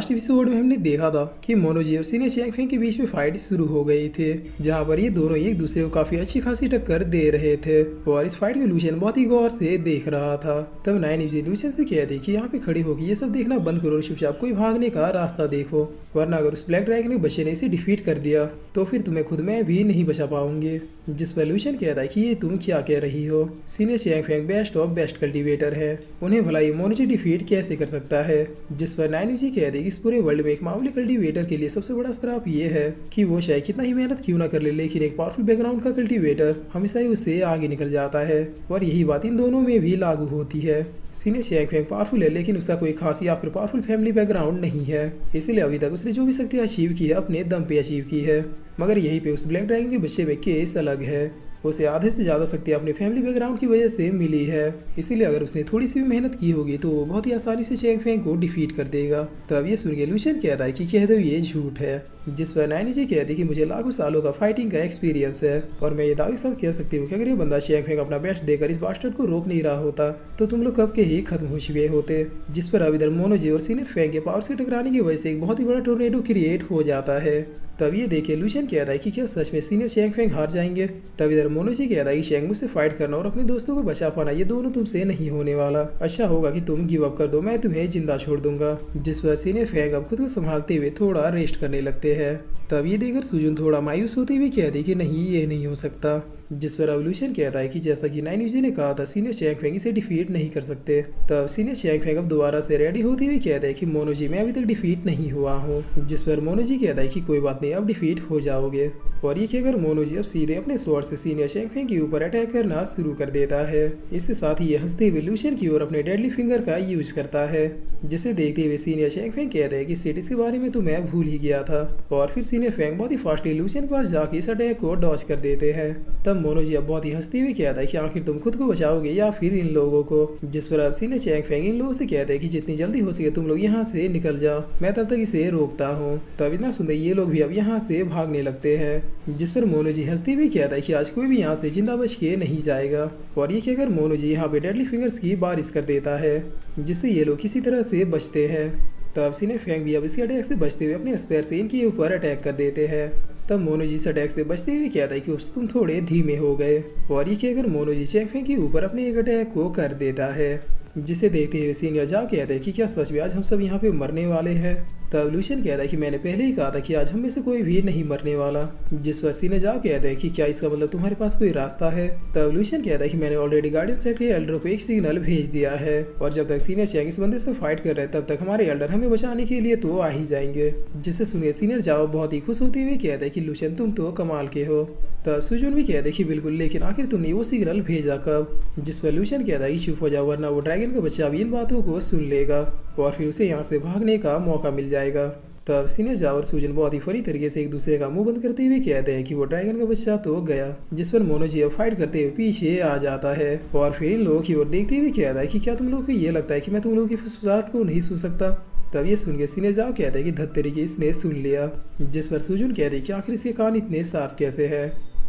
Last episode में हमने देखा था कि मोनोजी और सीनियर चैंग फेंग के बीच में फाइट शुरू हो गई थे, जहां पर ये दोनों एक दूसरे को काफी अच्छी खासी टक्कर दे रहे थे और इस फाइट को लूशियन बहुत ही गौर से देख रहा था। तब नाइन यूजी लूशियन से कहते कि यहाँ पे खड़ी होकर ये सब देखना बंद करो और चुपचाप कोई भागने का रास्ता देखो, वरना अगर उस ब्लैक ड्रैगन के बच्चे ने इसे डिफीट कर दिया तो फिर तुम्हें खुद में भी नहीं बचा पाओगे। जिस पर लूशियन कहता है कि ये तुम क्या कह रही हो, senior Chang Feng best of best cultivator है, उन्हें भला ये मोनोजी डिफीट कैसे कर सकता है। जिस पर नाइन यूजी कहते हैं कि इस पूरे वर्ल्ड में एक मामूली कल्टीवेटर के लिए सबसे बड़ा श्राप ये है कि वो चाहे कितना ही मेहनत क्यों ना कर ले, लेकिन एक पावरफुल बैकग्राउंड का कल्टीवेटर हमेशा ही उससे आगे निकल जाता है। और यही बात इन दोनों में भी लागू होती है। सीनियर चैंग फेंग पावरफुल है, लेकिन उसका कोई खास या फिर पावरफुल फैमिली बैकग्राउंड नहीं है, इसलिए अभी तक उसने जो भी शक्ति अचीव की है अपने दम पे अचीव की है। मगर यहीं पे उस ब्लैक ड्रैगन के बच्चे में केस अलग है, उसे आधे से ज़्यादा शक्ति अपने फैमिली बैकग्राउंड की वजह से मिली है, इसीलिए अगर उसने थोड़ी सी भी मेहनत की होगी तो वो बहुत ही आसानी से चैंग फेंग को डिफीट कर देगा। तब ये सुन के लूशियन कहता है कि कह दो ये झूठ है। जिस पर नाइन जी कहती कि मुझे लाखों सालों का फाइटिंग का एक्सपीरियंस है और मैं ये दावे के साथ कह सकती हूँ कि अगर ये बंदा चैंग फेंग अपना बेस्ट देकर इस बास्टर्ड को रोक नहीं रहा होता तो तुम लोग कब के ही खत्म हो चुके होते। जिस पर अब इधर मोनोजी और सीनियर फेंग के पावर से टकराने की वजह से एक बहुत ही बड़ा टोर्नेडो क्रिएट हो जाता है। तब ये देखे लूशियन कहता है कि क्या सच में सीनियर चैंग फेंग हार जाएंगे। तब इधर मोनोजी कहता है कि चैंग से फाइट करना और अपने दोस्तों को बचा पाना ये दोनों तुमसे नहीं होने वाला, अच्छा होगा कि तुम गिव अप कर दो, मैं तुम्हें जिंदा छोड़ दूंगा। जिस पर सीनियर फेंग अब खुद को संभालते हुए थोड़ा रेस्ट करने लगते हैं। तब ये देखकर सुजुन थोड़ा मायूस होते हुए कहती कि नहीं ये नहीं हो सकता। जिस पर एवोल्यूशन कहता है कि जैसा कि नाइन यूजी ने कहा था सीनियर चैंग फेंग इसे डिफीट नहीं कर सकते। तब सीनियर चैंग फेंग अब दोबारा से रेडी होते हुए कहता है कि मोनोजी मैं अभी तक डिफीट नहीं हुआ हूँ। जिस पर मोनोजी कहता है कि कोई बात नहीं अब डिफीट हो जाओगे। और ये कहकर मोनोजी अब सीधे अपने स्वॉर्ड से सीनियर चैंग फेंग के ऊपर अटैक करना शुरू कर देता है। इसके साथ ही ये हंसते हुए लूशियन की ओर अपने डेडली फिंगर का यूज करता है, जिसे देखते हुए सीनियर चैंग फेंग कहते हैं कि सिटीज के बारे में तो मैं भूल ही गया था। और फिर सीनियर फेंग बहुत ही फास्टली लूशियन के पास जाके इस अटैक को डॉज कर देते हैं। तब मोनोजी अब बहुत ही हंसते हुए कहता है कि आखिर तुम खुद को बचाओगे या फिर इन लोगों को। जिस पर अब सीनियर चैंग फेंग इन लोगों से कहते हैं कि जितनी जल्दी हो सके तुम लोग यहाँ से निकल जाओ, मैं तब तक इसे रोकता हूँ। तब इतना सुनते ये लोग भी अब यहाँ से भागने लगते हैं। जिस पर मोनोजी हंसते हुए कहता है कि आज कोई भी यहाँ से जिंदा बच के नहीं जाएगा। और ये कहकर मोनोजी यहाँ पे डेडली फिंगर्स की बारिश कर देता है, जिससे ये लोग किसी तरह से बचते हैं। तब सीनियर फेंग भी अब इसके अटैक से बचते हुए अपने स्पेयर से इनके ऊपर अटैक कर देते हैं। तब मोनोजी इस अटैक से बचते हुए कहता है कि उस तुम थोड़े धीमे हो गए। और ये कहकर मोनोजी चैंग फेंग के ऊपर अपने एक अटैक को कर देता है, जिसे देखते हुए सीनियर जाओ कहता है कि क्या सच में आज हम सब यहाँ पे मरने वाले हैं। तब लूशियन कहता है कि मैंने पहले ही कहा था कि आज हम में से कोई भी नहीं मरने वाला। जिस पर सीनियर जाओ कहता है कि क्या इसका मतलब तुम्हारे पास कोई रास्ता है। तब लूशियन कहता है कि मैंने ऑलरेडी गार्डियन सेट के एल्डर को एक सिग्नल भेज दिया है और जब तक सीनियर चैंग इस बंदे से फाइट कर रहे हैं तब तक हमारे एल्डर हमें बचाने के लिए तो आ ही जाएंगे। जिसे सुनिए सीनियर जाओ बहुत ही खुश होते हुए कहता है कि लूशियन तुम तो कमाल के हो। तब सुजुन भी कहते हैं कि बिल्कुल, लेकिन आखिर तुमने वो सिग्नल भेजा कब। जिस पर लूशियन कहता है कि चुप हो जाओ वरना वो ड्रैगन का बच्चा भी इन बातों को सुन लेगा और फिर उसे यहाँ से भागने का मौका मिल जाएगा। तब सीनियर जाओ और सुजन बहुत ही फनी तरीके से एक दूसरे का मुंह बंद करते हुए कहते हैं कि वो ड्रैगन का बच्चा तो गया। जिस पर मोनोजी अब फाइट करते हुए पीछे आ जाता है और फिर इन लोगों की ओर देखते हुए कहता है कि क्या तुम लोगों को ये लगता है कि मैं तुम लोगों की फुसफुसाहट को नहीं सुन सकता। तब ये सुन के सीनियर जाओ कहता है कि धत तरीके इसने सुन लिया। जिस पर सुजुन कहते हैं कि आखिर इसके कान इतने साफ कैसे है।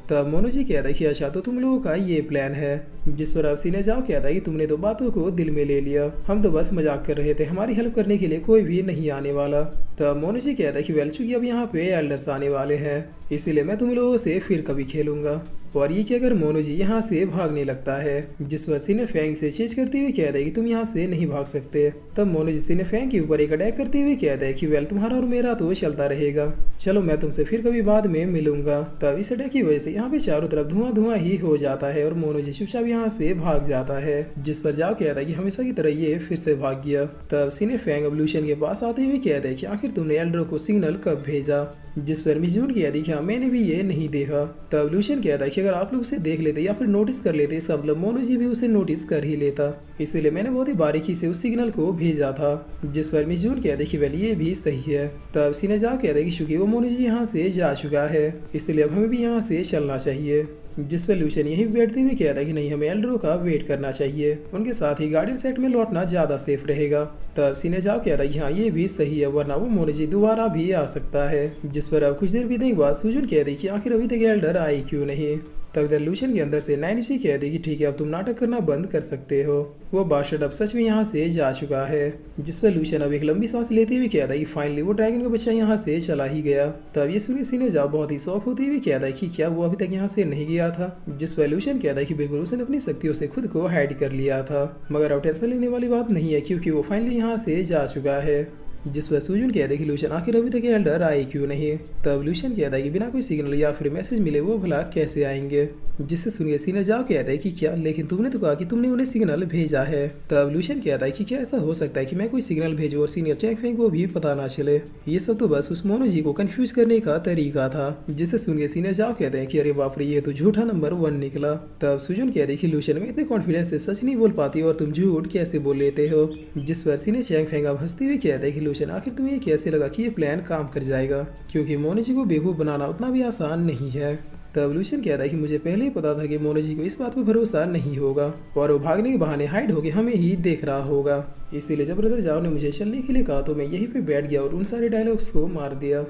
तब मोनोजी कहता है कि अच्छा तो तुम लोगों का ये प्लान है। जिस पर अब सीनियर जाओ कहता है कि तुमने तो बातों को दिल में ले लिया, हम तो बस मजाक कर रहे थे, हमारी हेल्प करने के लिए कोई भी नहीं आने वाला। तब मोनोजी कहता है कि वेल चूंकि अब यहाँ पे एल्डर्स आने वाले हैं इसीलिए मैं तुम लोगों से फिर कभी खेलूंगा। और ये कहकर मोनोजी यहाँ से भागने लगता है। जिस पर सीनियर फेंग से चेंज करते हुए कहता है कि तुम यहाँ से नहीं भाग सकते। तब मोनोजी सीनियर फेंग के ऊपर एक अटैक करते हुए कहता है कि वेल तुम्हारा और मेरा तो चलता रहेगा, चलो मैं तुमसे फिर कभी बाद में मिलूंगा। तब इस अटैक की वजह से यहाँ पे चारों तरफ धुआं धुआं ही हो जाता है और मोनोजी चुपचाप यहाँ से भाग जाता है। जिस पर जाओ कहता है कि हमेशा की तरह ये फिर से भाग गया। तब सीनियर फेंग अब लूशियन के पास आते हुए कहता है कि आखिर तुमने एल्डर को सिग्नल कब भेजा। जिस पर मिजून कहती है कि हाँ मैंने भी ये नहीं देखा। तब लूशियन कहता है कि अगर आप लोग उसे देख लेते या फिर नोटिस कर लेते इसका मतलब मोनोजी भी उसे नोटिस कर ही लेता, इसलिए मैंने बहुत ही बारीकी से उस सिग्नल को भेजा था। जिस पर मिजून कहते कि वेल ये भी सही है। तब सीनियर जाओ कहता है कि चूंकि वो मोनोजी यहाँ से जा चुका है इसलिए अब हमें भी यहाँ से चलना चाहिए। जिस पर लूशियन यहीं बैठते हुए कहता है कि नहीं हमें एल्डरो का वेट करना चाहिए, उनके साथ ही गार्डियन सेट में लौटना ज्यादा सेफ रहेगा। तब सीनियर जाओ कहता है कि हाँ ये भी सही है वरना वो मोनोजी दोबारा भी आ सकता है। जिस पर अब कुछ देर बीतने के बाद सुजुन कहती है कि आखिर अभी तक एल्डर आए क्यों नहीं। तब इधर लूशियन के अंदर से नाइन उसे कहती कि ठीक है अब तुम नाटक करना बंद कर सकते हो, वो बादशाह अब सच में यहाँ से जा चुका है। जिस पर लूशियन अब एक लंबी सांस लेते हुए कहता है कि फाइनली वो ड्रैगन का बच्चा यहाँ से चला ही गया। तब ये सुन के सीनियर जाओ बहुत ही शौक होते हुए कहता है कि क्या वो अभी तक यहाँ से नहीं गया था। जिस पर लूशियन कहता है कि बिल्कुल उसने अपनी शक्तियों से खुद को हाइड कर लिया था, मगर अब टेंशन लेने वाली बात नहीं है क्योंकि वो फाइनली यहाँ से जा चुका है। जिस पर सुजुन कहता है कि लूशियन आखिर अभी तक एल्डर आए क्यों नहीं। तब लूशियन कहता है कि बिना कोई सिग्नल या फिर मैसेज मिले वो भला कैसे आएंगे। जिससे सुनिए सीनियर जाओ कहता है कि क्या लेकिन तुमने तो कहा कि तुमने उन्हें सिग्नल भेजा है। तब लूशियन कहता है कि क्या ऐसा हो सकता है कि मैं कोई सिग्नल भेजूं और सीनियर चैंग फेंग को भी पता ना चले। ये सब तो बस उस मोनो जी को कंफ्यूज करने का तरीका था। जिससे सुनिए सीनियर जाओ कहते हैं कि अरे बाप रे ये तो झूठा नंबर 1 निकला। तब सुजुन कहते हैं कि लूशियन में इतने कॉन्फिडेंस से सच नहीं बोल पाती और तुम झूठ कैसे बोल लेते हो। जिस पर सीनियर चैंग फेंग अब हंसते हुए कहते हैं कि लूशियन आखिर तुम्हें कैसे लगा कि ये प्लान काम कर जाएगा, क्योंकि मोनो जी को बेवकूफ बनाना उतना भी आसान नहीं है। तब लूशियन कहता है कि मुझे पहले ही पता था कि मोनो जी को इस बात पर भरोसा नहीं होगा और वो भागने के बहाने हाइड होकर हमें ही देख रहा होगा। इसीलिए जब ब्रदर जाओ ने मुझे चलने के लिए कहा तो मैं यहीं पे बैठ गया और उन सारे डायलॉग्स को मार दिया।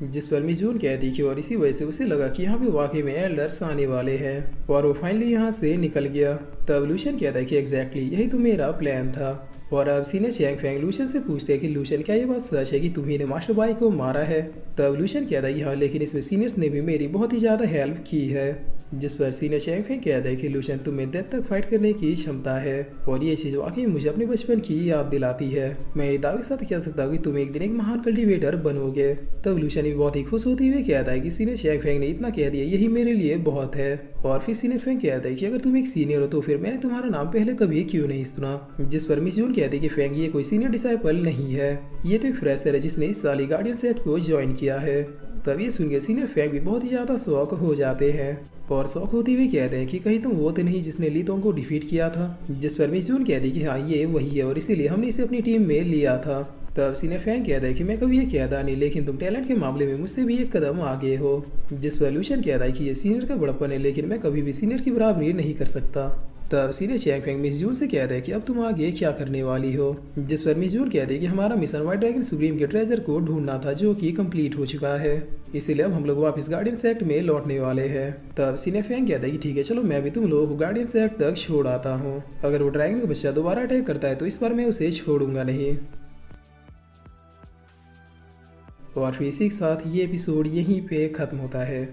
जिस पर मिस जून कहती कि और इसी वजह से उसे लगा कि यहाँ पे वाकई में एल्डर्स आने वाले हैं और वो फाइनली यहाँ से निकल गया। तब लूशियन कहता है कि एग्जैक्टली यही तो मेरा प्लान था। और अब सीनियर चैंग फेंग लूशियन से पूछते हैं कि लूशियन क्या ये बात सच है कि तुम्ही ने मास्टर बाई को मारा है। तब लूशियन कहता है कि हाँ लेकिन इसमें सीनियर्स ने भी मेरी बहुत ही ज़्यादा हेल्प की है। जिस पर सीनियर चैंग फेंग कहता है कि लूशियन तुम्हें डेथ तक फाइट करने की क्षमता है और ये चीज़ वाकई मुझे अपने बचपन की याद दिलाती है। मैं ये दावे के साथ कह सकता हूँ कि तुम एक दिन एक महान कल्टीवेटर बनोगे। तब लूशियन भी बहुत ही खुश होते हुए कहता है कि सीनियर चैंग फेंग ने इतना कह दिया यही मेरे लिए बहुत है। और फिर सीनियर फेंग कहता है कि अगर तुम एक सीनियर हो तो फिर मैंने तुम्हारा नाम पहले कभी क्यों नहीं सुना। जिस पर मिस जून कहती है कि फेंग ये कोई सीनियर डिसाइपल नहीं है, ये तो एक फ्रेशर है जिसने इस साल गार्डियन सेट को ज्वाइन किया है। तब ये सुन के सीनियर फेंग भी बहुत ही ज़्यादा शौक हो जाते हैं और शौक होते हुए कहते हैं कि कहीं तुम वो तो नहीं जिसने लीतोंग को डिफीट किया था। जिस पर मिस जून कहती कि हाँ ये वही है और इसीलिए हमने इसे अपनी टीम में लिया था। तब सीनियर फेंग कहता है कि मैं कभी ये कहता नहीं लेकिन तुम टैलेंट के मामले में मुझसे भी एक कदम आगे हो। जिस पर लूशियन कहता है कि ये सीनियर का बड़प्पन है लेकिन मैं कभी भी सीनियर की बराबरी नहीं कर सकता। तब सीनियर चैंग फेंग मिस जून से कहता है कि अब तुम आगे क्या करने वाली हो। जिस पर मिस जून कहते हैं कि हमारा मिशन व्हाइट ड्रैगन सुप्रीम के ट्रेजर को ढूंढना था जो कि कंप्लीट हो चुका है, इसीलिए अब हम लोग वापस गार्डियन सेक्ट में लौटने वाले हैं। तब सीनियर फेंग कहता है कि ठीक है चलो मैं भी तुम लोगों को गार्डियन सेक्ट तक छोड़ आता हूँ। अगर वो ड्रैगन का बच्चा दोबारा अटैक करता है तो इस बार मैं उसे छोड़ूंगा नहीं। और फिर इसी के साथ ये एपिसोड यहीं पे खत्म होता है।